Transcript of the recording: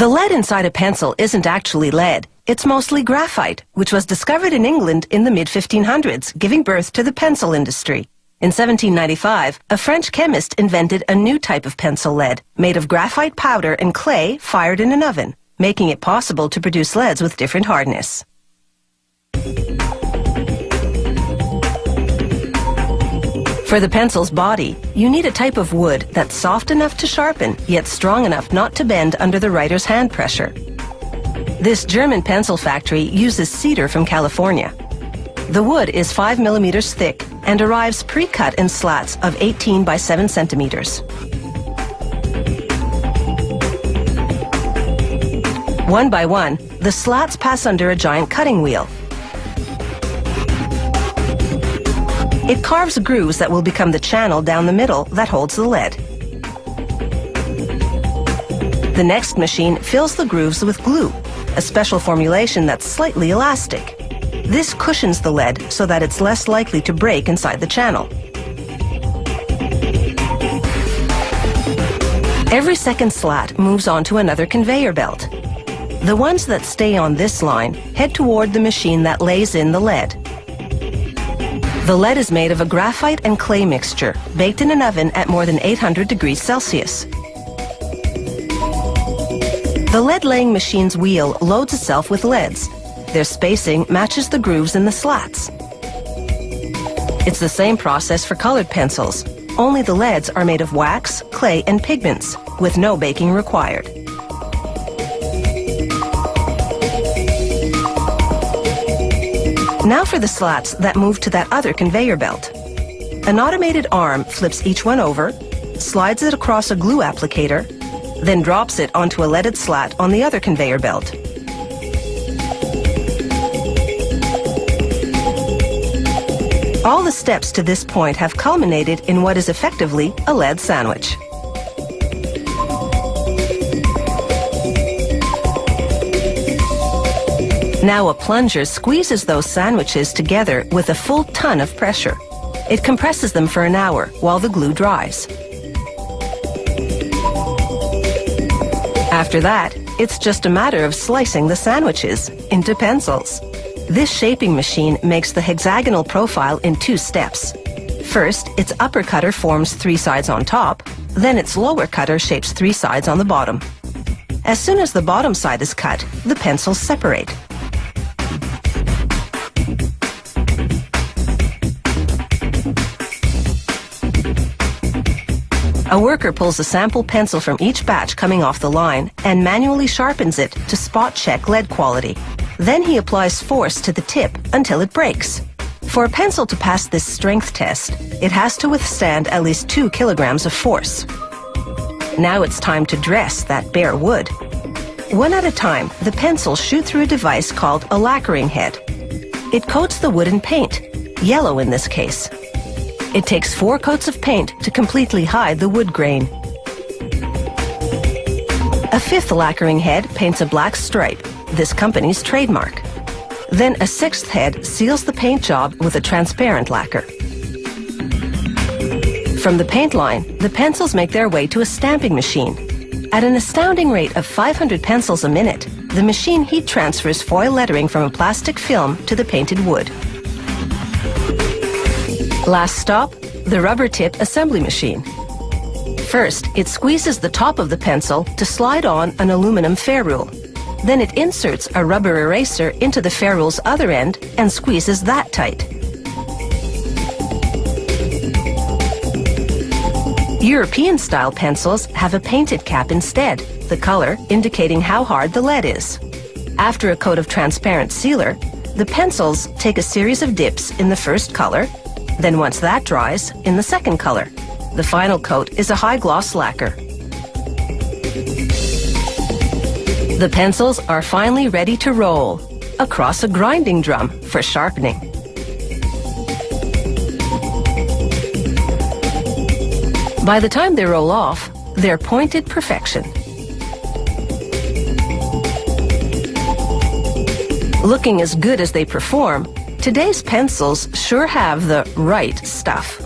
The lead inside a pencil isn't actually lead. It's mostly graphite, which was discovered in England in the mid-1500s, giving birth to the pencil industry. In 1795, a French chemist invented a new type of pencil lead, made of graphite powder and clay fired in an oven, making it possible to produce leads with different hardness. For the pencil's body, you need a type of wood that's soft enough to sharpen, yet strong enough not to bend under the writer's hand pressure. This German pencil factory uses cedar from California. The wood is 5 millimeters thick and arrives pre-cut in slats of 18 by 7 centimeters. One by one, the slats pass under a giant cutting wheel. It carves grooves that will become the channel down the middle that holds the lead. The next machine fills the grooves with glue, a special formulation that's slightly elastic. This cushions the lead so that it's less likely to break inside the channel. Every second slat moves on to another conveyor belt. The ones that stay on this line head toward the machine that lays in the lead. The lead is made of a graphite and clay mixture, baked in an oven at more than 800 degrees Celsius. The lead-laying machine's wheel loads itself with leads. Their spacing matches the grooves in the slats. It's the same process for colored pencils, only the leads are made of wax, clay, and pigments, with no baking required. Now for the slats that move to that other conveyor belt. An automated arm flips each one over, slides it across a glue applicator, then drops it onto a leaded slat on the other conveyor belt. All the steps to this point have culminated in what is effectively a lead sandwich. Now a plunger squeezes those sandwiches together with a full ton of pressure. It compresses them for an hour while the glue dries. After that, it's just a matter of slicing the sandwiches into pencils. This shaping machine makes the hexagonal profile in 2 steps. First, its upper cutter forms 3 sides on top, then its lower cutter shapes 3 sides on the bottom. As soon as the bottom side is cut, the pencils separate. A worker pulls a sample pencil from each batch coming off the line and manually sharpens it to spot check lead quality. Then he applies force to the tip until it breaks. For a pencil to pass this strength test, it has to withstand at least 2 kilograms of force. Now it's time to dress that bare wood. One at a time, the pencils shoot through a device called a lacquering head. It coats the wood in paint, yellow in this case. It takes 4 coats of paint to completely hide the wood grain. A 5th lacquering head paints a black stripe, this company's trademark. Then a 6th head seals the paint job with a transparent lacquer. From the paint line, the pencils make their way to a stamping machine. At an astounding rate of 500 pencils a minute, the machine heat transfers foil lettering from a plastic film to the painted wood. Last stop, the rubber tip assembly machine. First, it squeezes the top of the pencil to slide on an aluminum ferrule. Then it inserts a rubber eraser into the ferrule's other end and squeezes that tight. European-style pencils have a painted cap instead, the color indicating how hard the lead is. After a coat of transparent sealer, the pencils take a series of dips in the first color, then once that dries, in the second color. The final coat is a high-gloss lacquer. The pencils are finally ready to roll across a grinding drum for sharpening. By the time they roll off, they're pointed perfection. Looking as good as they perform, today's pencils sure have the right stuff.